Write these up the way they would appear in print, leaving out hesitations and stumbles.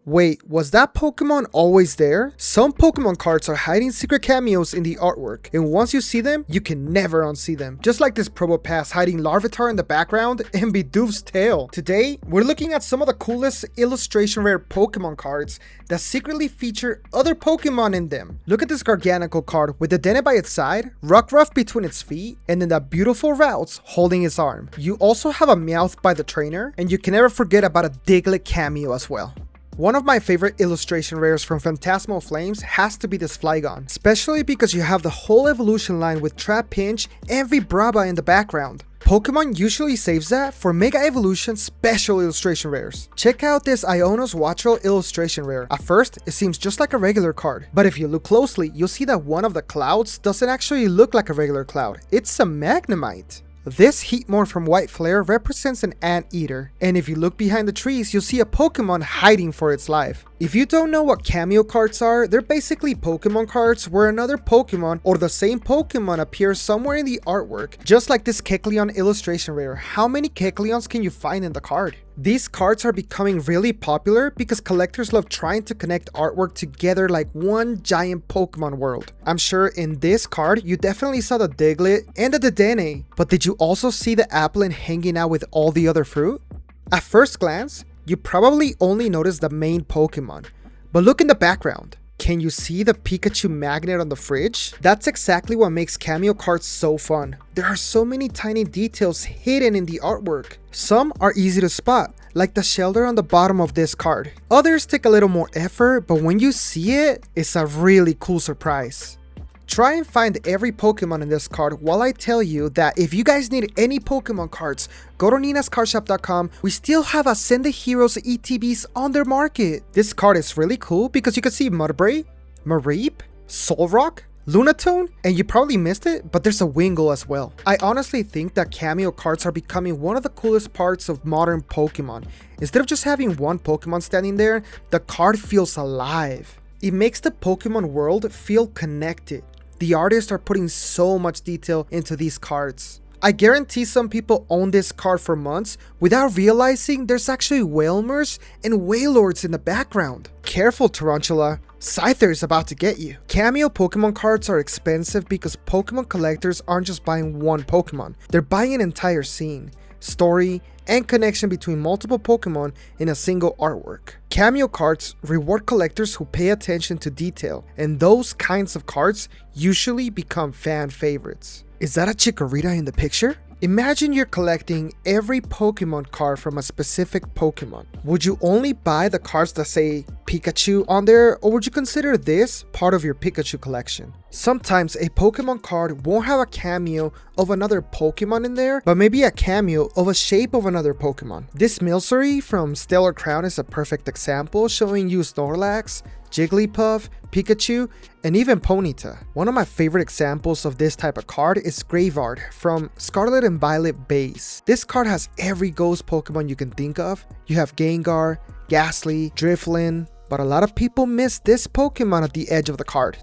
Wait, was that Pokemon always there? Some Pokemon cards are hiding secret cameos in the artwork, and once you see them, you can never unsee them. Just like this Probopass hiding Larvitar in the background and Bidoof's tail. Today, we're looking at some of the coolest illustration rare Pokemon cards that secretly feature other Pokemon in them. Look at this Garganacl card with the Dene by its side, Rockruff between its feet, and then the beautiful Routes holding its arm. You also have a Meowth by the trainer, and you can never forget about a Diglett cameo as well. One of my favorite illustration rares from Phantasmal Flames has to be this Flygon, especially because you have the whole evolution line with Trapinch and Vibrava in the background. Pokemon usually saves that for Mega Evolution special illustration rares. Check out this Iono's Wattrel illustration rare. At first, it seems just like a regular card, but if you look closely, you'll see that one of the clouds doesn't actually look like a regular cloud. It's a Magnemite. This Heatmor from White Flare represents an anteater, and if you look behind the trees, you'll see a Pokemon hiding for its life. If you don't know what cameo cards are, they're basically Pokemon cards where another Pokemon or the same Pokemon appears somewhere in the artwork, just like this Kecleon illustration rare. How many Kecleons can you find in the card? These cards are becoming really popular because collectors love trying to connect artwork together like one giant Pokemon world. I'm sure in this card, you definitely saw the Diglett and the Dedenne, but did you also see the Applin hanging out with all the other fruit? At first glance, you probably only notice the main Pokemon, but look in the background. Can you see the Pikachu magnet on the fridge? That's exactly what makes cameo cards so fun. There are so many tiny details hidden in the artwork. Some are easy to spot, like the shelter on the bottom of this card. Others take a little more effort, but when you see it, it's a really cool surprise. Try and find every Pokemon in this card while I tell you that if you guys need any Pokemon cards, go to ninascardshop.com. We still have Ascend the Heroes ETBs on their market. This card is really cool because you can see Mudbray, Mareep, Solrock, Lunatone, and you probably missed it, but there's a Wingull as well. I honestly think that cameo cards are becoming one of the coolest parts of modern Pokemon. Instead of just having one Pokemon standing there, the card feels alive. It makes the Pokemon world feel connected. The artists are putting so much detail into these cards. I guarantee some people own this card for months without realizing there's actually Wailmers and Wailords in the background. Careful, Tarantula, Scyther is about to get you. Cameo Pokemon cards are expensive because Pokemon collectors aren't just buying one Pokemon, they're buying an entire scene, story, and connection between multiple Pokemon in a single artwork. Cameo cards reward collectors who pay attention to detail, and those kinds of cards usually become fan favorites. Is that a Chikorita in the picture? Imagine you're collecting every Pokemon card from a specific Pokemon. Would you only buy the cards that say Pikachu on there, or would you consider this part of your Pikachu collection? Sometimes a Pokemon card won't have a cameo of another Pokemon in there, but maybe a cameo of a shape of another Pokemon. This Milcery from Stellar Crown is a perfect example, showing you Snorlax, Jigglypuff, Pikachu, and even Ponyta. One of my favorite examples of this type of card is Graveyard from Scarlet and Violet base. This card has every ghost Pokemon you can think of. You have Gengar, Ghastly, Drifloon, but a lot of people miss this Pokemon at the edge of the card.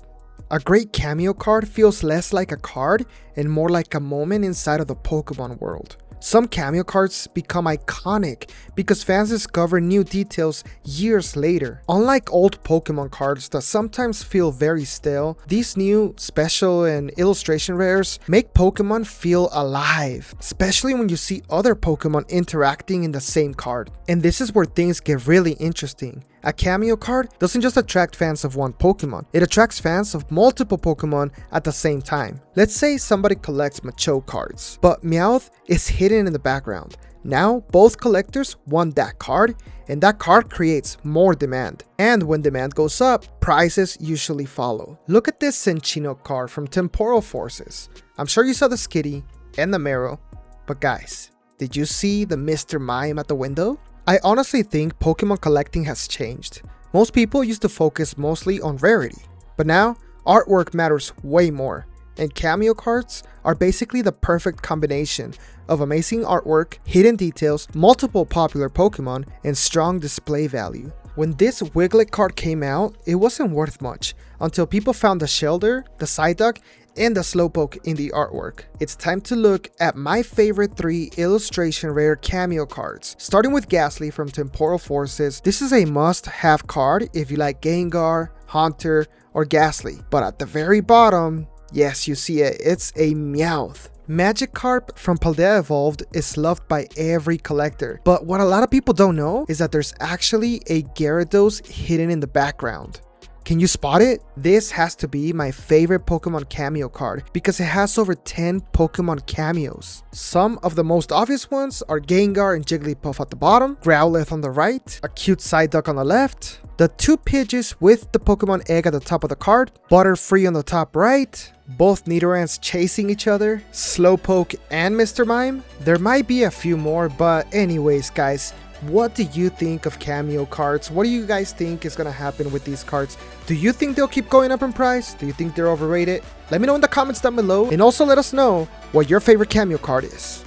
A great cameo card feels less like a card and more like a moment inside of the Pokemon world. Some cameo cards become iconic because fans discover new details years later. Unlike old Pokemon cards that sometimes feel very stale, these new special and illustration rares make Pokemon feel alive, especially when you see other Pokemon interacting in the same card. And this is where things get really interesting. A cameo card doesn't just attract fans of one Pokemon, it attracts fans of multiple Pokemon at the same time. Let's say somebody collects Machoke cards, but Meowth is hidden in the background. Now, both collectors want that card, and that card creates more demand. And when demand goes up, prices usually follow. Look at this Cinccino card from Temporal Forces. I'm sure you saw the Skitty and the Marrow, but guys, did you see the Mr. Mime at the window? I honestly think Pokemon collecting has changed. Most people used to focus mostly on rarity, but now artwork matters way more, and cameo cards are basically the perfect combination of amazing artwork, hidden details, multiple popular Pokemon, and strong display value. When this Wiglet card came out, it wasn't worth much until people found the Shellder, the Psyduck, and the Slowpoke in the artwork. It's time to look at my favorite 3 illustration rare cameo cards. Starting with Ghastly from Temporal Forces, this is a must-have card if you like Gengar, Haunter, or Ghastly. But at the very bottom, yes, you see it, it's a Meowth. Magikarp from Paldea Evolved is loved by every collector, but what a lot of people don't know is that there's actually a Gyarados hidden in the background. Can you spot it? This has to be my favorite Pokemon cameo card because it has over 10 Pokemon cameos. Some of the most obvious ones are Gengar and Jigglypuff at the bottom, Growlithe on the right, a cute Psyduck on the left, the 2 Pidgeys with the Pokemon egg at the top of the card, Butterfree on the top right, both Nidorans chasing each other, Slowpoke and Mr. Mime. There might be a few more, but anyways guys, what do you think of cameo cards? What do you guys think is gonna happen with these cards? Do you think they'll keep going up in price? Do you think they're overrated? Let me know in the comments down below, and also let us know what your favorite cameo card is.